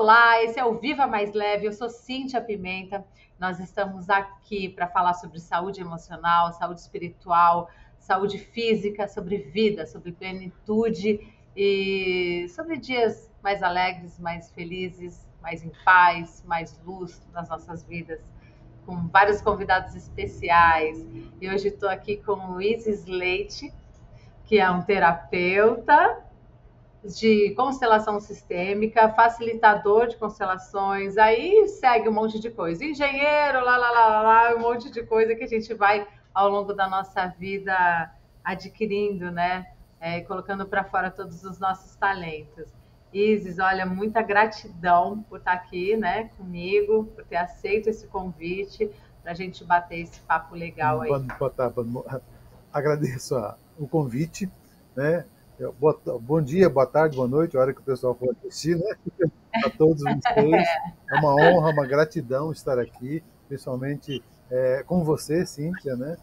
Olá, esse é o Viva Mais Leve, eu sou Cíntia Pimenta. Nós estamos aqui para falar sobre saúde emocional, saúde espiritual, saúde física, sobre vida, sobre plenitude e sobre dias mais alegres, mais felizes, mais em paz, mais luz nas nossas vidas, com vários convidados especiais. E hoje estou aqui com o Isis Leite, que é um terapeuta de constelação sistêmica, facilitador de constelações, aí segue um monte de coisa. Engenheiro, um monte de coisa que a gente vai, ao longo da nossa vida, adquirindo, né? Colocando para fora todos os nossos talentos. Isis, olha, muita gratidão por estar aqui, né, comigo, por ter aceito esse convite para a gente bater esse papo legal aí. Agradeço o convite, né? Bom dia, boa tarde, boa noite, a hora que o pessoal for assistir, né? A todos vocês. É uma honra, uma gratidão estar aqui, principalmente com você, Cíntia, né?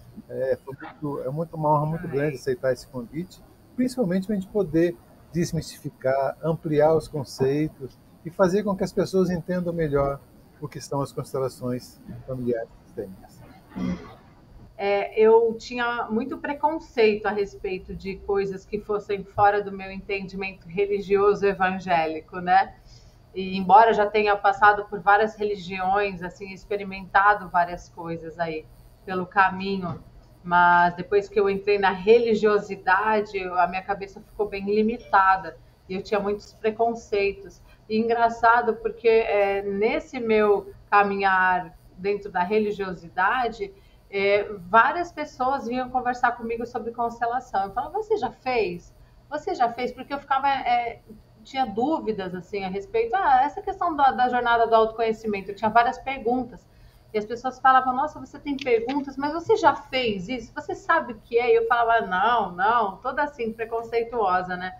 Uma honra muito grande aceitar esse convite, principalmente para a gente poder desmistificar, ampliar os conceitos e fazer com que as pessoas entendam melhor o que são as constelações familiares sistêmicas. Eu tinha muito preconceito a respeito de coisas que fossem fora do meu entendimento religioso evangélico, né? E embora já tenha passado por várias religiões, assim, experimentado várias coisas aí pelo caminho, mas depois que eu entrei na religiosidade, a minha cabeça ficou bem limitada e eu tinha muitos preconceitos. E engraçado porque nesse meu caminhar dentro da religiosidade, várias pessoas vinham conversar comigo sobre constelação. Eu falava, você já fez? Você já fez? Porque eu ficava... tinha dúvidas assim a respeito essa questão da jornada do autoconhecimento. Eu tinha várias perguntas. E as pessoas falavam, nossa, você tem perguntas, mas você já fez isso? Você sabe o que é? E eu falava, não, toda assim, preconceituosa, né?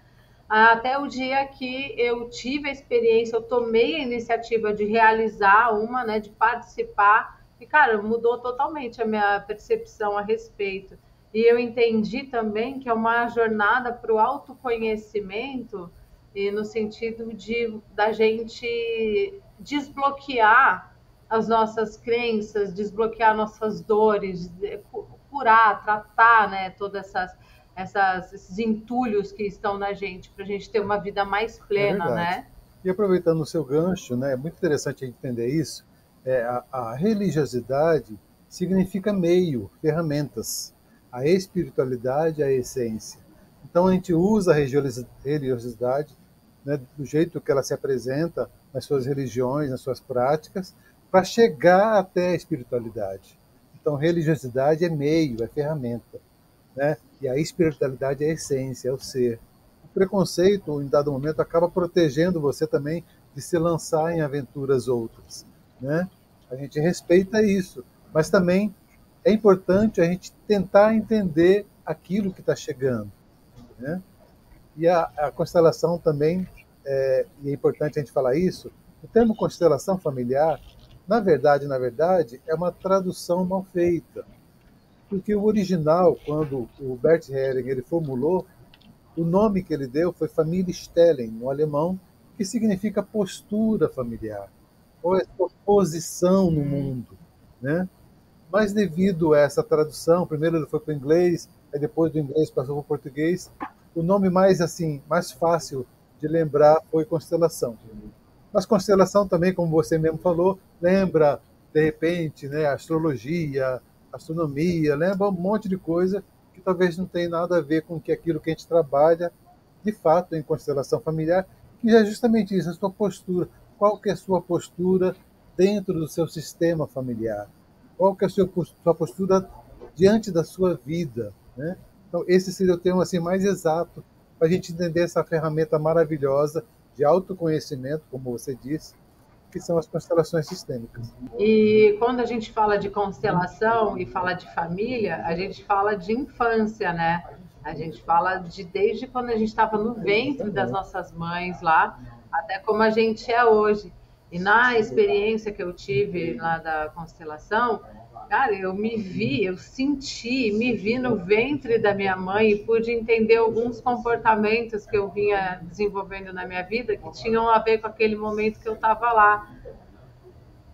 Até o dia que eu tive a experiência, eu tomei a iniciativa de realizar uma, né, de participar, e, cara, mudou totalmente a minha percepção a respeito. E eu entendi também que é uma jornada para o autoconhecimento, e no sentido da gente desbloquear as nossas crenças, desbloquear nossas dores, curar, tratar, né, todas esses entulhos que estão na gente, para a gente ter uma vida mais plena, né? E aproveitando o seu gancho, né, é muito interessante entender isso. A religiosidade significa meio, ferramentas. A espiritualidade é a essência. Então a gente usa a religiosidade, né, do jeito que ela se apresenta nas suas religiões, nas suas práticas, para chegar até a espiritualidade. Então religiosidade é meio, é ferramenta, né? E a espiritualidade é a essência, é o ser. O preconceito, em dado momento, acaba protegendo você também de se lançar em aventuras outras, né? A gente respeita isso, mas também é importante a gente tentar entender aquilo que está chegando, né? E a constelação também, e é importante a gente falar isso, o termo constelação familiar, na verdade, é uma tradução mal feita. Porque o original, quando o Bert Helling ele formulou, o nome que ele deu foi Familienstellung, no alemão, que significa postura familiar, ou a sua posição no mundo, né? Mas devido a essa tradução, primeiro ele foi para o inglês, aí depois do inglês passou para o português, o nome mais fácil de lembrar foi constelação. Mas constelação também, como você mesmo falou, lembra, de repente, né, astrologia, astronomia, lembra um monte de coisa que talvez não tenha nada a ver com aquilo que a gente trabalha, de fato, em constelação familiar, que é justamente isso, a sua postura. Qual que é a sua postura dentro do seu sistema familiar? Qual que é a sua postura diante da sua vida, né? Então, esse seria o termo assim, mais exato para a gente entender essa ferramenta maravilhosa de autoconhecimento, como você disse, que são as constelações sistêmicas. E quando a gente fala de constelação e fala de família, a gente fala de infância, né? A gente fala de desde quando a gente estava no ventre das nossas mães lá, até como a gente é hoje. E na experiência que eu tive lá da constelação, Cara, eu senti, me vi no ventre da minha mãe e pude entender alguns comportamentos que eu vinha desenvolvendo na minha vida que tinham a ver com aquele momento que eu estava lá.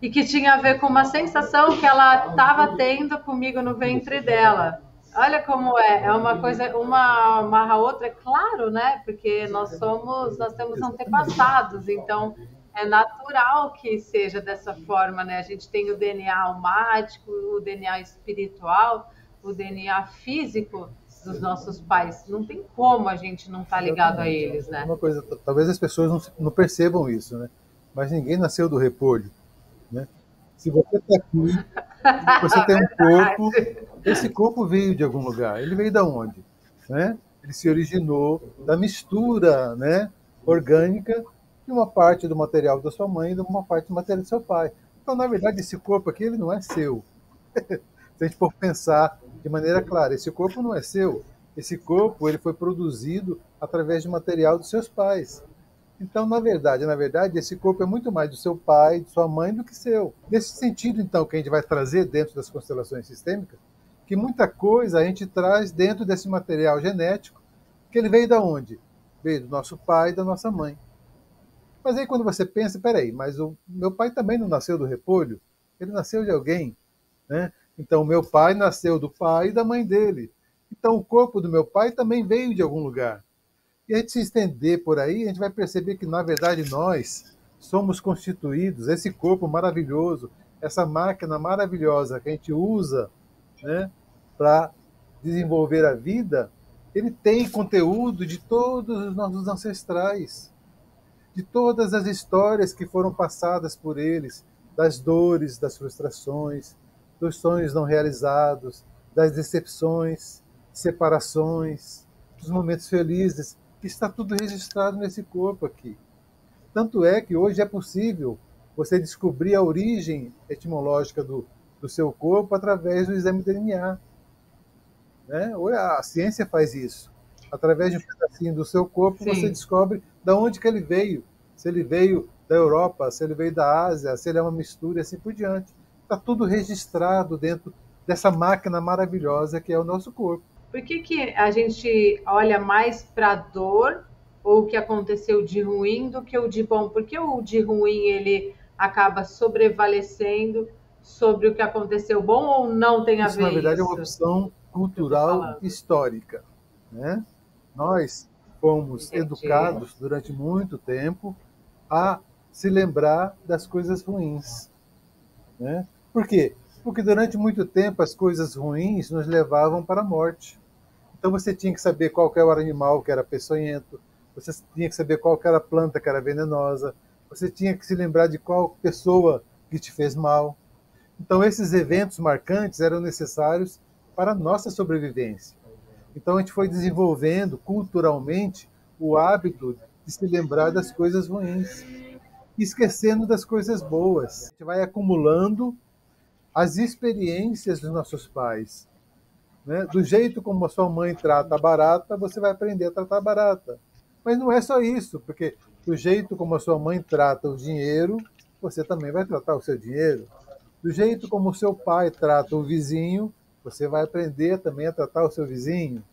E que tinha a ver com uma sensação que ela estava tendo comigo no ventre dela. Olha como é uma coisa, uma amarra a outra, é claro, né? Porque nós temos antepassados, então é natural que seja dessa forma, né? A gente tem o DNA almático, o DNA espiritual, o DNA físico dos nossos pais. Não tem como a gente não estar ligado a eles, né? Uma coisa, talvez as pessoas não percebam isso, né? Mas ninguém nasceu do repolho, né? Se você está aqui, você tem um corpo, esse corpo veio de algum lugar. Ele veio da onde? Né? Ele se originou da mistura, né, orgânica de uma parte do material da sua mãe e de uma parte do material do seu pai. Então, na verdade, esse corpo aqui ele não é seu. Se a gente for pensar de maneira clara, esse corpo não é seu. Esse corpo ele foi produzido através de material dos seus pais. Então, na verdade, esse corpo é muito mais do seu pai, de sua mãe, do que seu. Nesse sentido, então, que a gente vai trazer dentro das constelações sistêmicas, que muita coisa a gente traz dentro desse material genético, que ele veio da onde? Veio do nosso pai e da nossa mãe. Mas aí quando você pensa, peraí, mas o meu pai também não nasceu do repolho? Ele nasceu de alguém, né? Então, o meu pai nasceu do pai e da mãe dele. Então, o corpo do meu pai também veio de algum lugar. E a gente se estender por aí, a gente vai perceber que, na verdade, nós somos constituídos, esse corpo maravilhoso, essa máquina maravilhosa que a gente usa, né, para desenvolver a vida, ele tem conteúdo de todos os nossos ancestrais, de todas as histórias que foram passadas por eles, das dores, das frustrações, dos sonhos não realizados, das decepções, separações, dos momentos felizes, que está tudo registrado nesse corpo aqui. Tanto é que hoje é possível você descobrir a origem etimológica do seu corpo através do exame de DNA. Né? A ciência faz isso. Através de um pedacinho do seu corpo, sim, você descobre de onde que ele veio. Se ele veio da Europa, se ele veio da Ásia, se ele é uma mistura e assim por diante. Está tudo registrado dentro dessa máquina maravilhosa que é o nosso corpo. Por que a gente olha mais para a dor ou o que aconteceu de ruim do que o de bom? Porque o de ruim ele acaba sobrevalecendo sobre o que aconteceu bom ou não tem a ver isso? Na verdade, é uma opção cultural histórica. Né? Nós fomos educados durante muito tempo a se lembrar das coisas ruins. Né? Por quê? Porque durante muito tempo as coisas ruins nos levavam para a morte. Então você tinha que saber qual que era o animal que era peçonhento, você tinha que saber qual que era a planta que era venenosa, você tinha que se lembrar de qual pessoa que te fez mal. Então esses eventos marcantes eram necessários para a nossa sobrevivência. Então a gente foi desenvolvendo culturalmente o hábito de se lembrar das coisas ruins, esquecendo das coisas boas. A gente vai acumulando as experiências dos nossos pais. Né? Do jeito como a sua mãe trata a barata, você vai aprender a tratar a barata. Mas não é só isso, porque do jeito como a sua mãe trata o dinheiro, você também vai tratar o seu dinheiro. Do jeito como o seu pai trata o vizinho, você vai aprender também a tratar o seu vizinho.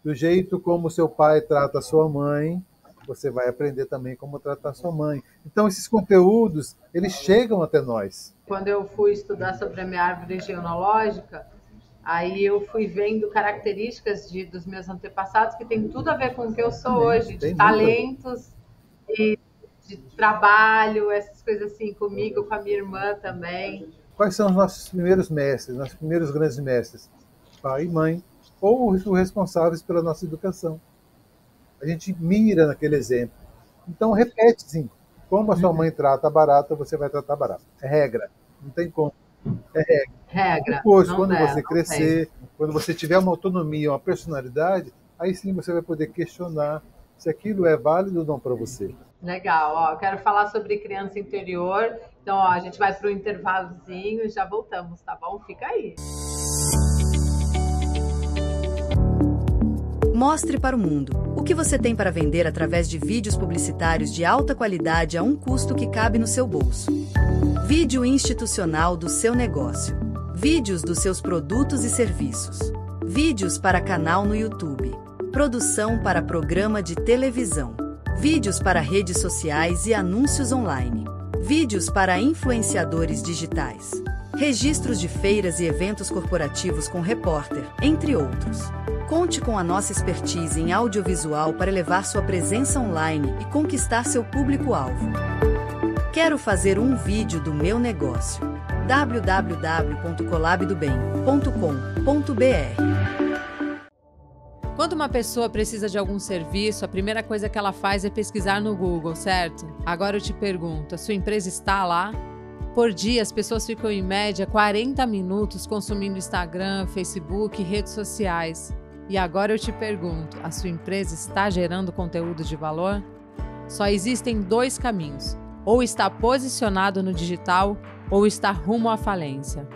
Do jeito como o seu pai trata a sua mãe, você vai aprender também como tratar a sua mãe. Então, esses conteúdos, eles chegam até nós. Quando eu fui estudar sobre a minha árvore genealógica, aí eu fui vendo características dos meus antepassados que tem tudo a ver com o que eu sou hoje, de talentos e de trabalho, essas coisas assim, comigo, com a minha irmã também. Quais são os nossos primeiros mestres, nossos primeiros grandes mestres? Pai e mãe, ou os responsáveis pela nossa educação. A gente mira naquele exemplo. Então, repete, sim. Como a sua mãe trata a barata, você vai tratar a barata. É regra. Não tem como. É regra. Depois, quando você crescer, quando você tiver uma autonomia, uma personalidade, aí sim você vai poder questionar se aquilo é válido ou não para você. Legal. Ó, eu quero falar sobre criança interior. Então, ó, a gente vai para o intervalozinho e já voltamos, tá bom? Fica aí. Mostre para o mundo o que você tem para vender através de vídeos publicitários de alta qualidade a um custo que cabe no seu bolso. Vídeo institucional do seu negócio. Vídeos dos seus produtos e serviços. Vídeos para canal no YouTube. Produção para programa de televisão. Vídeos para redes sociais e anúncios online. Vídeos para influenciadores digitais. Registros de feiras e eventos corporativos com repórter, entre outros. Conte com a nossa expertise em audiovisual para elevar sua presença online e conquistar seu público-alvo. Quero fazer um vídeo do meu negócio. www.colabdobem.com.br. Quando uma pessoa precisa de algum serviço, a primeira coisa que ela faz é pesquisar no Google, certo? Agora eu te pergunto, a sua empresa está lá? Por dia, as pessoas ficam em média 40 minutos consumindo Instagram, Facebook e redes sociais. E agora eu te pergunto, a sua empresa está gerando conteúdo de valor? Só existem dois caminhos. Ou está posicionado no digital, ou está rumo à falência.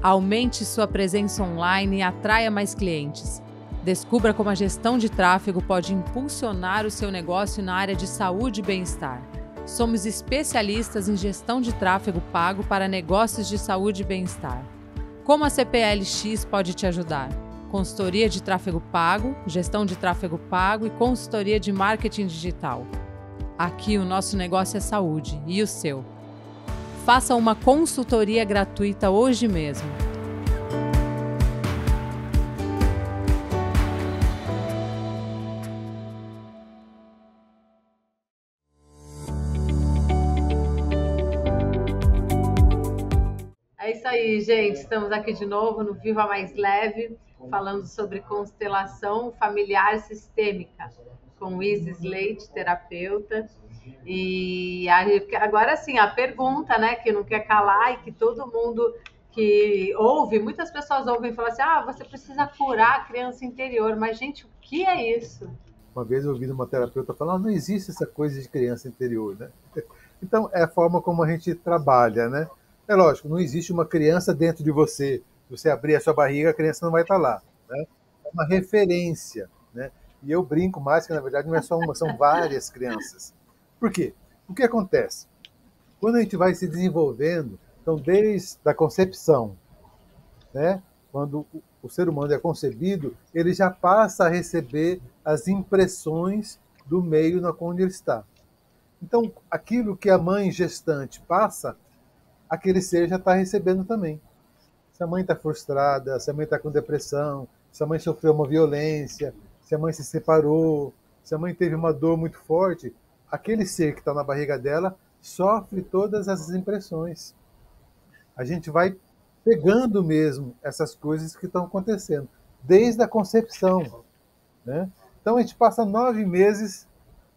Aumente sua presença online e atraia mais clientes. Descubra como a gestão de tráfego pode impulsionar o seu negócio na área de saúde e bem-estar. Somos especialistas em gestão de tráfego pago para negócios de saúde e bem-estar. Como a CPLX pode te ajudar? Consultoria de tráfego pago, gestão de tráfego pago e consultoria de marketing digital. Aqui o nosso negócio é saúde, e o seu? Faça uma consultoria gratuita hoje mesmo. É isso aí, gente. Estamos aqui de novo no Viva Mais Leve, falando sobre constelação familiar sistêmica, com Isis Leite, terapeuta. E agora sim, a pergunta, né, que não quer calar e que todo mundo que ouve, muitas pessoas ouvem e falam assim, você precisa curar a criança interior. Mas, gente, o que é isso? Uma vez eu ouvi uma terapeuta falar, não existe essa coisa de criança interior, né? Então, é a forma como a gente trabalha, né? É lógico, não existe uma criança dentro de você. Se você abrir a sua barriga, a criança não vai estar lá, né? É uma referência, né? E eu brinco mais que, na verdade, não é só uma, são várias crianças. Por quê? O que acontece? Quando a gente vai se desenvolvendo, então, desde a concepção, né? Quando o ser humano é concebido, ele já passa a receber as impressões do meio na qual ele está. Então, aquilo que a mãe gestante passa, aquele ser já está recebendo também. Se a mãe está frustrada, se a mãe está com depressão, se a mãe sofreu uma violência, se a mãe se separou, se a mãe teve uma dor muito forte, aquele ser que está na barriga dela sofre todas essas impressões. A gente vai pegando mesmo essas coisas que estão acontecendo, desde a concepção, né? Então a gente passa 9 meses,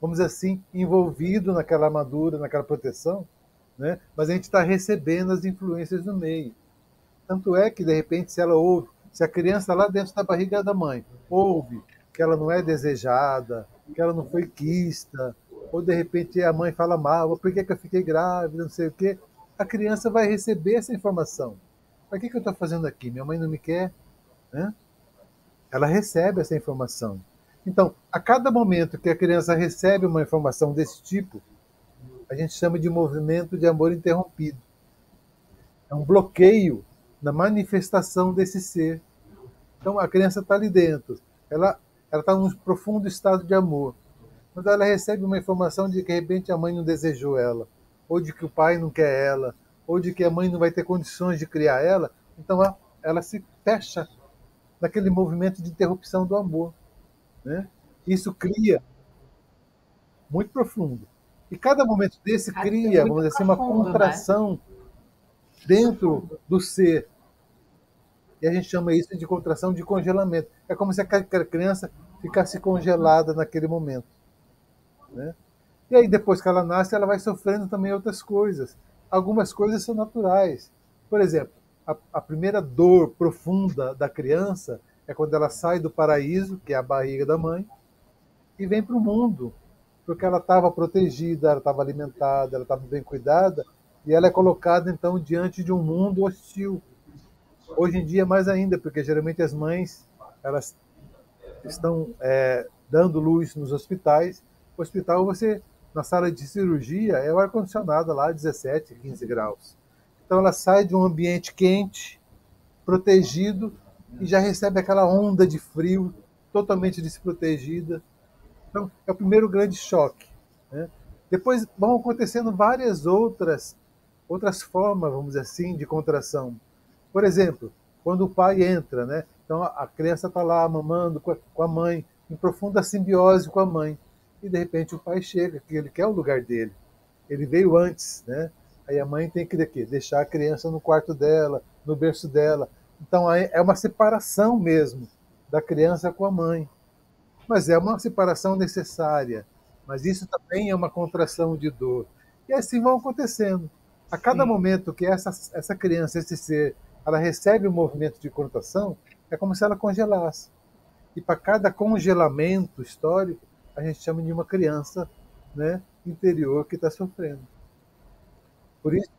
vamos dizer assim, envolvido naquela armadura, naquela proteção, né? Mas a gente está recebendo as influências do meio. Tanto é que, de repente, se ela ouve, se a criança lá dentro da barriga da mãe ouve que ela não é desejada, que ela não foi quista, ou de repente a mãe fala mal, por que eu fiquei grávida, não sei o quê, a criança vai receber essa informação. Para que eu estou fazendo aqui? Minha mãe não me quer? Né? Ela recebe essa informação. Então, a cada momento que a criança recebe uma informação desse tipo, a gente chama de movimento de amor interrompido. É um bloqueio na manifestação desse ser. Então, a criança está ali dentro. Ela está num profundo estado de amor. Quando ela recebe uma informação de que, de repente, a mãe não desejou ela, ou de que o pai não quer ela, ou de que a mãe não vai ter condições de criar ela, então ela se fecha naquele movimento de interrupção do amor, né? Isso cria muito profundo. E cada momento desse cria, vamos dizer assim, uma contração, né, dentro do ser. E a gente chama isso de contração de congelamento. É como se a criança ficasse congelada naquele momento, né? E aí, depois que ela nasce, ela vai sofrendo também outras coisas. Algumas coisas são naturais. Por exemplo, a primeira dor profunda da criança é quando ela sai do paraíso, que é a barriga da mãe, e vem para o mundo, porque ela estava protegida, ela estava alimentada, ela estava bem cuidada, e ela é colocada, então, diante de um mundo hostil. Hoje em dia, mais ainda, porque geralmente as mães elas estão dando luz nos hospitais. No hospital, você, na sala de cirurgia, é o ar-condicionado lá, 17, 15 graus. Então, ela sai de um ambiente quente, protegido e já recebe aquela onda de frio, totalmente desprotegida. Então, é o primeiro grande choque, né? Depois vão acontecendo várias outras formas, vamos dizer assim, de contração. Por exemplo, quando o pai entra, né? Então a criança está lá mamando com a mãe, em profunda simbiose com a mãe, e de repente o pai chega, que ele quer o lugar dele. Ele veio antes, né? Aí a mãe tem que deixar a criança no quarto dela, no berço dela. Então é uma separação mesmo da criança com a mãe. Mas é uma separação necessária. Mas isso também é uma contração de dor. E assim vão acontecendo. A cada momento que essa criança, esse ser, ela recebe um movimento de contração, é como se ela congelasse. E para cada congelamento histórico, a gente chama de uma criança, né, interior que está sofrendo. Por isso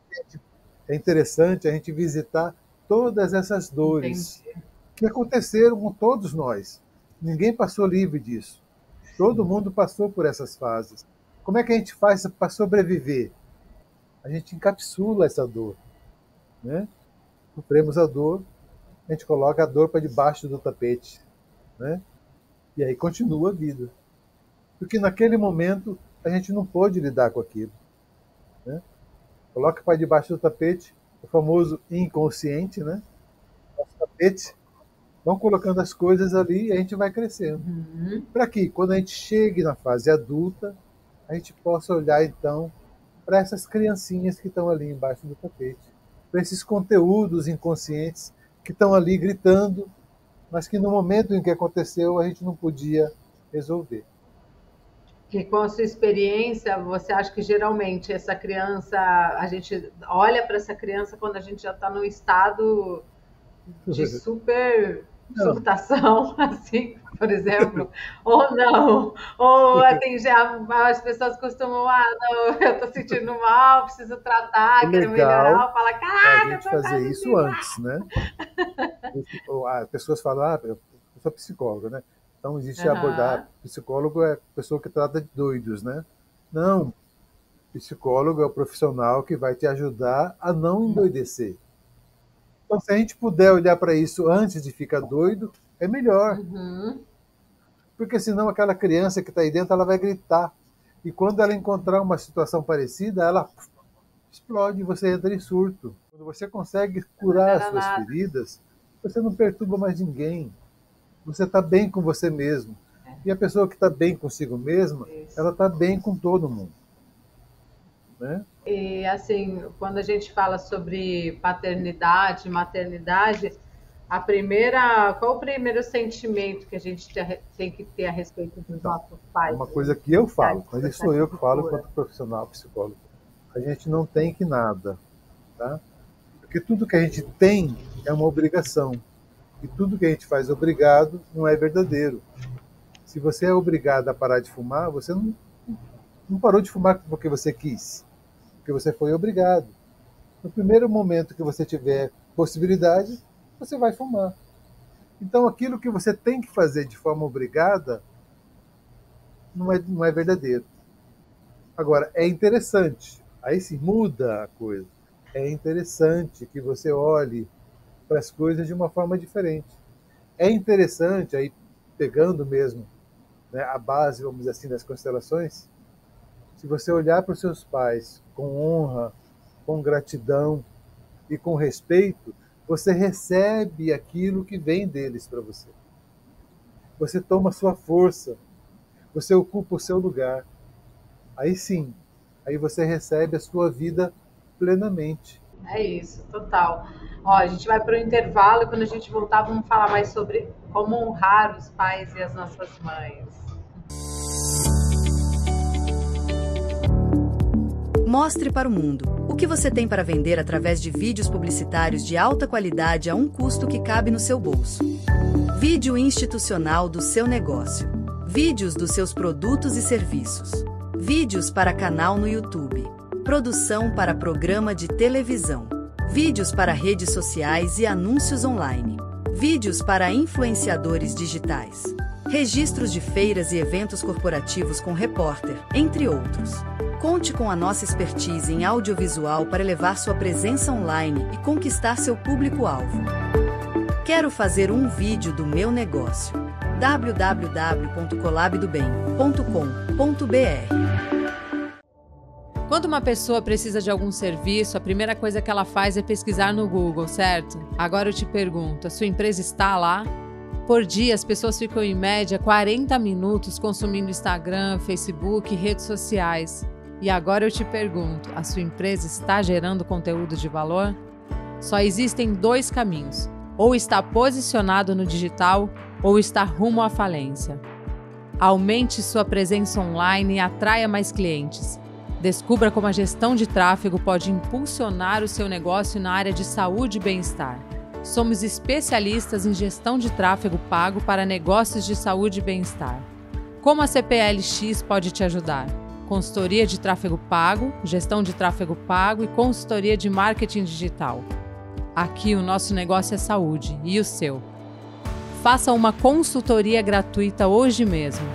é interessante a gente visitar todas essas dores que aconteceram com todos nós. Ninguém passou livre disso. Todo mundo passou por essas fases. Como é que a gente faz para sobreviver? A gente encapsula essa dor, né? Sofremos a dor, a gente coloca a dor para debaixo do tapete, né? E aí continua a vida. Porque naquele momento a gente não pôde lidar com aquilo, né? Coloca para debaixo do tapete, o famoso inconsciente, né? Nosso tapete. Vão colocando as coisas ali e a gente vai crescendo. Para que, quando a gente chegue na fase adulta, a gente possa olhar, então, para essas criancinhas que estão ali embaixo do tapete, para esses conteúdos inconscientes que estão ali gritando, mas que no momento em que aconteceu, a gente não podia resolver. Que com a sua experiência, você acha que geralmente essa criança, a gente olha para essa criança quando a gente já está num estado de super surtação, assim, por exemplo, ou não, ou assim, já as pessoas costumam, não, eu tô sentindo mal, preciso tratar, quero melhorar, fala, caraca, a gente fazer isso antes, né? As pessoas falam, eu sou psicóloga, né? Então existe abordar, psicólogo é a pessoa que trata de doidos, né? Não, psicólogo é o profissional que vai te ajudar a não endoidecer. Então, se a gente puder olhar para isso antes de ficar doido, é melhor. Porque senão aquela criança que está aí dentro, ela vai gritar. E quando ela encontrar uma situação parecida, ela explode e você entra em surto. Quando você consegue curar as suas feridas, você não perturba mais ninguém. Você está bem com você mesmo. E a pessoa que está bem consigo mesma, ela está bem com todo mundo, né? E assim, quando a gente fala sobre paternidade, maternidade, qual o primeiro sentimento que a gente tem que ter a respeito dos nossos pais? Uma coisa que eu falo, mas isso sou eu que falo enquanto profissional psicólogo. A gente não tem que nada, tá? Porque tudo que a gente tem é uma obrigação. E tudo que a gente faz obrigado não é verdadeiro. Se você é obrigado a parar de fumar, você não parou de fumar porque você quis. Porque você foi obrigado. No primeiro momento que você tiver possibilidade, você vai fumar. Então, aquilo que você tem que fazer de forma obrigada não é verdadeiro. Agora, é interessante. Aí se muda a coisa. É interessante que você olhe para as coisas de uma forma diferente. É interessante, aí pegando mesmo, né, a base, vamos dizer assim, das constelações, se você olhar para os seus pais com honra, com gratidão e com respeito, você recebe aquilo que vem deles para você. Você toma a sua força, você ocupa o seu lugar. Aí sim, aí você recebe a sua vida plenamente. É isso, total. Ó, a gente vai para o intervalo e quando a gente voltar vamos falar mais sobre como honrar os pais e as nossas mães. Mostre para o mundo o que você tem para vender através de vídeos publicitários de alta qualidade a um custo que cabe no seu bolso. Vídeo institucional do seu negócio. Vídeos dos seus produtos e serviços. Vídeos para canal no YouTube. Produção para programa de televisão. Vídeos para redes sociais e anúncios online. Vídeos para influenciadores digitais. Registros de feiras e eventos corporativos com repórter, entre outros. Conte com a nossa expertise em audiovisual para elevar sua presença online e conquistar seu público-alvo. Quero fazer um vídeo do meu negócio. www.colabdobem.com.br. Quando uma pessoa precisa de algum serviço, a primeira coisa que ela faz é pesquisar no Google, certo? Agora eu te pergunto, a sua empresa está lá? Por dia, as pessoas ficam em média 40 minutos consumindo Instagram, Facebook e redes sociais. E agora eu te pergunto, a sua empresa está gerando conteúdo de valor? Só existem dois caminhos: ou está posicionado no digital, ou está rumo à falência. Aumente sua presença online e atraia mais clientes. Descubra como a gestão de tráfego pode impulsionar o seu negócio na área de saúde e bem-estar. Somos especialistas em gestão de tráfego pago para negócios de saúde e bem-estar. Como a CPLX pode te ajudar? Consultoria de tráfego pago, gestão de tráfego pago e consultoria de marketing digital. Aqui o nosso negócio é saúde, e o seu? Faça uma consultoria gratuita hoje mesmo.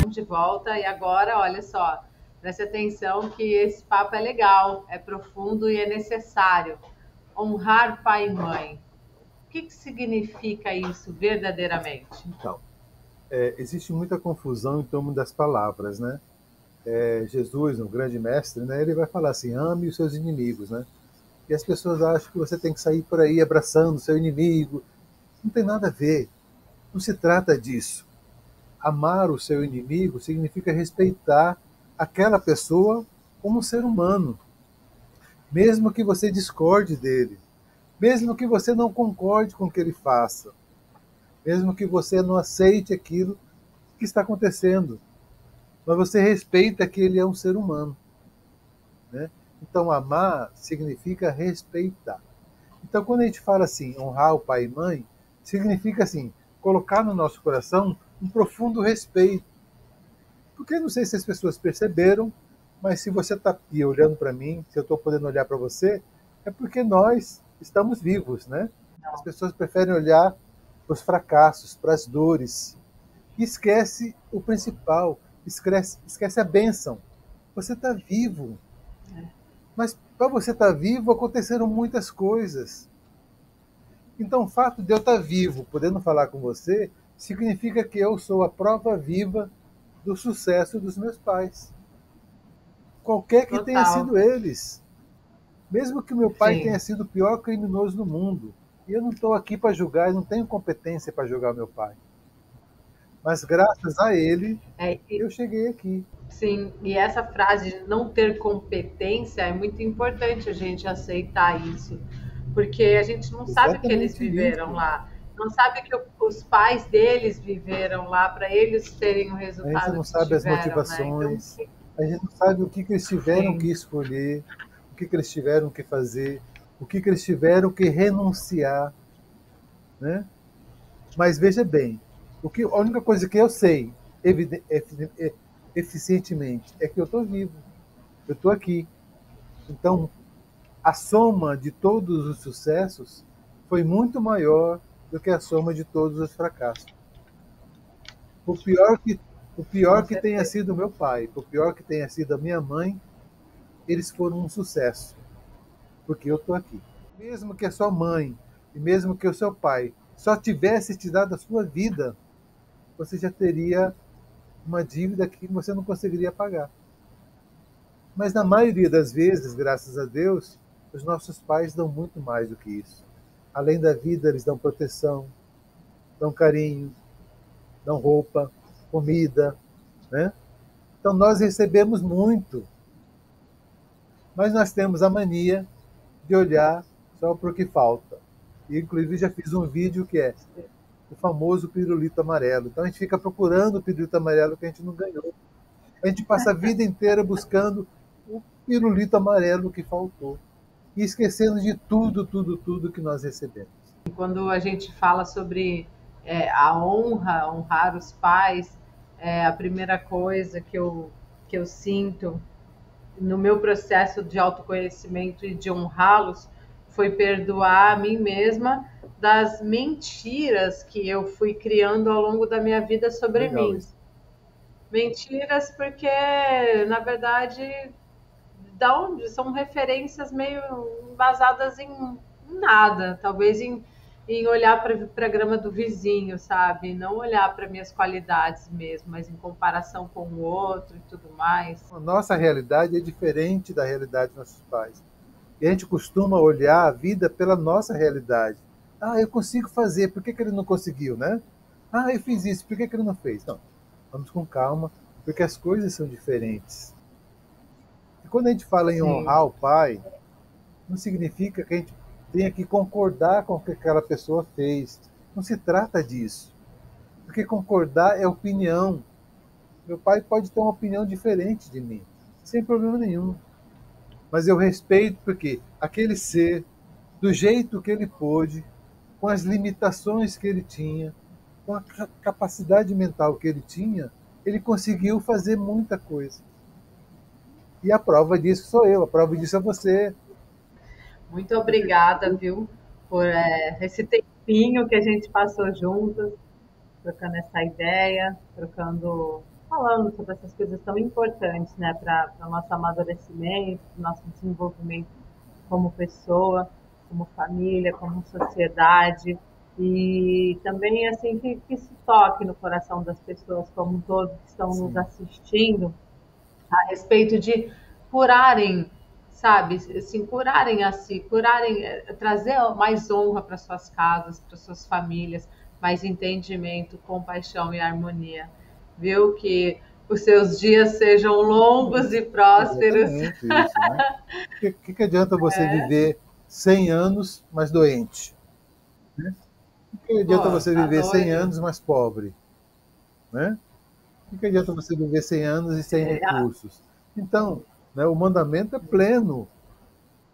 De volta, e agora, olha só, preste atenção que esse papo é legal, é profundo e é necessário. Honrar pai e mãe. O que significa isso verdadeiramente? Então, existe muita confusão em torno das palavras, né? Jesus, um grande mestre, né? Ele vai falar assim: ame os seus inimigos, né? E as pessoas acham que você tem que sair por aí abraçando o seu inimigo. Não tem nada a ver. Não se trata disso. Amar o seu inimigo significa respeitar aquela pessoa como um ser humano, mesmo que você discorde dele, mesmo que você não concorde com o que ele faça, mesmo que você não aceite aquilo que está acontecendo, mas você respeita que ele é um ser humano, né? Então, amar significa respeitar. Então, quando a gente fala assim, honrar o pai e mãe, significa assim, colocar no nosso coração um profundo respeito. Porque não sei se as pessoas perceberam, mas se você está aqui olhando para mim, se eu estou podendo olhar para você, é porque nós estamos vivos, né? As pessoas preferem olhar para os fracassos, para as dores, e esquece o principal, esquece a bênção. Você está vivo. Mas para você estar vivo, aconteceram muitas coisas. Então, o fato de eu estar vivo, podendo falar com você, significa que eu sou a prova viva do sucesso dos meus pais. Qualquer que tenha sido eles. Mesmo que meu pai tenha sido o pior criminoso do mundo. E eu não estou aqui para julgar, eu não tenho competência para julgar meu pai. Mas graças a ele, eu cheguei aqui. Sim, e essa frase de não ter competência é muito importante a gente aceitar isso. Porque a gente não sabe o que eles viveram lá. Não sabe que os pais deles viveram lá para eles terem o resultado. A gente não sabe as motivações, né? Então, a gente não sabe o que eles tiveram que escolher, o que eles tiveram que fazer, o que eles tiveram que renunciar, né? Mas veja bem, a única coisa que eu sei eficientemente é que eu estou vivo, eu estou aqui. Então, a soma de todos os sucessos foi muito maior do que a soma de todos os fracassos. Por pior que tenha sido meu pai, por pior que tenha sido a minha mãe, eles foram um sucesso, porque eu estou aqui. Mesmo que a sua mãe e mesmo que o seu pai só tivesse te dado a sua vida, você já teria uma dívida que você não conseguiria pagar. Mas na maioria das vezes, graças a Deus, os nossos pais dão muito mais do que isso. Além da vida, eles dão proteção, dão carinho, dão roupa, comida, né? Então nós recebemos muito. Mas nós temos a mania de olhar só para o que falta. E, inclusive, já fiz um vídeo que é o famoso pirulito amarelo. Então a gente fica procurando o pirulito amarelo que a gente não ganhou. A gente passa a vida inteira buscando o pirulito amarelo que faltou. E esquecendo de tudo que nós recebemos. Quando a gente fala sobre honrar os pais, a primeira coisa que eu sinto no meu processo de autoconhecimento e de honrá-los foi perdoar a mim mesma das mentiras que eu fui criando ao longo da minha vida sobre Legal mim. isso. Mentiras porque, na verdade, da onde são referências meio basadas em nada, talvez em olhar para a grama do vizinho, sabe? Não olhar para minhas qualidades mesmo, mas em comparação com o outro e tudo mais. A nossa realidade é diferente da realidade dos nossos pais. E a gente costuma olhar a vida pela nossa realidade. Ah, eu consigo fazer, por que que ele não conseguiu, né? Ah, eu fiz isso, por que que ele não fez? Não, vamos com calma, porque as coisas são diferentes. E quando a gente fala em Sim. honrar o pai, não significa que a gente tenha que concordar com o que aquela pessoa fez. Não se trata disso. Porque concordar é opinião. Meu pai pode ter uma opinião diferente de mim, sem problema nenhum. Mas eu respeito porque aquele ser, do jeito que ele pôde, com as limitações que ele tinha, com a capacidade mental que ele tinha, ele conseguiu fazer muita coisa. E a prova disso sou eu, a prova disso é você. Muito obrigada, viu, por esse tempinho que a gente passou juntas, trocando essa ideia, falando sobre essas coisas tão importantes, né, para o nosso amadurecimento, para o nosso desenvolvimento como pessoa, como família, como sociedade. E também, assim, que isso toque no coração das pessoas como um todo que estão nos Sim, assistindo, a respeito de curarem, sabe, assim, curarem a si, curarem, trazer mais honra para suas casas, para suas famílias, mais entendimento, compaixão e harmonia. Viu? Que os seus dias sejam longos e prósperos. exatamente isso, né? Que adianta você viver 100 anos, mas doente? Né? Que adianta Pô, você tá viver 100 doido? anos, mas pobre? Né? Que adianta você viver 100 anos e sem recursos? Então, né, o mandamento é pleno,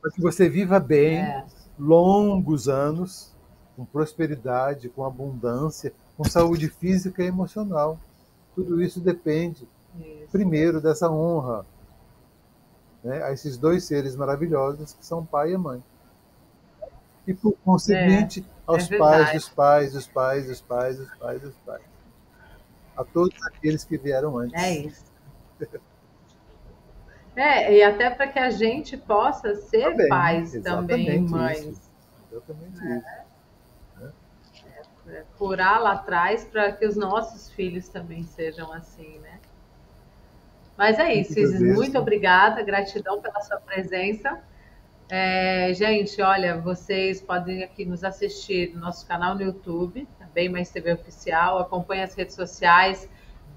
para que você viva bem, É, longos anos, com prosperidade, com abundância, com saúde física e emocional. Tudo isso depende, isso. primeiro, dessa honra, né, a esses dois seres maravilhosos que são pai e mãe. E, por É, conseguinte, é aos pais verdade. dos pais, dos pais, dos pais, dos pais, dos pais. A todos aqueles que vieram É antes. isso. E até para que a gente possa Tá ser bem, pais também, exatamente isso. mães. Exatamente isso. Curar lá atrás para que os nossos filhos também sejam assim, né? Mas é Eu que isso, Isis, muito agradeço. obrigada, gratidão pela sua presença. Gente, olha, vocês podem aqui nos assistir no nosso canal no YouTube, Bem Mais TV Oficial, acompanhe as redes sociais,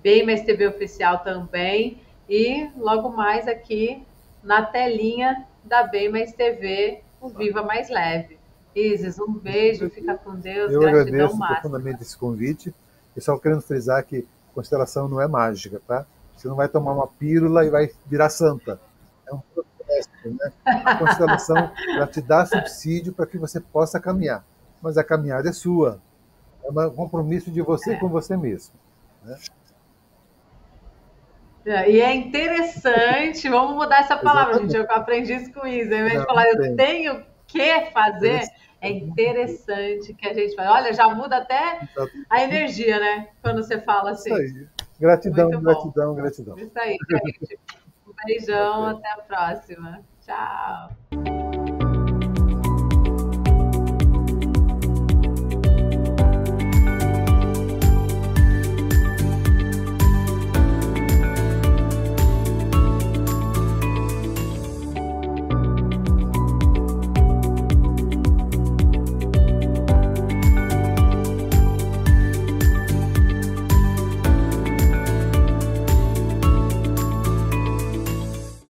Bem Mais TV Oficial também, e logo mais aqui na telinha da Bem Mais TV, o Viva Mais Leve. Isis, um beijo, fica com Deus, Eu gratidão agradeço máxima. profundamente esse convite. E só querendo frisar que constelação não é mágica, tá? Você não vai tomar uma pílula e vai virar santa. É um processo, né? A constelação ela te dá subsídio para que você possa caminhar. Mas a caminhada é sua. É um compromisso de você com você mesmo. Né? E é interessante, vamos mudar essa palavra, gente. Exatamente. Eu aprendi isso com isso. Ao invés de Não, falar não eu tem. tenho que fazer, Interessante. é interessante que a gente faz. Olha, já muda até a energia, né? Quando você fala Isso assim. aí. Gratidão, Muito bom. gratidão, gratidão. Isso aí, gente. Um beijão, Ok. até a próxima. Tchau.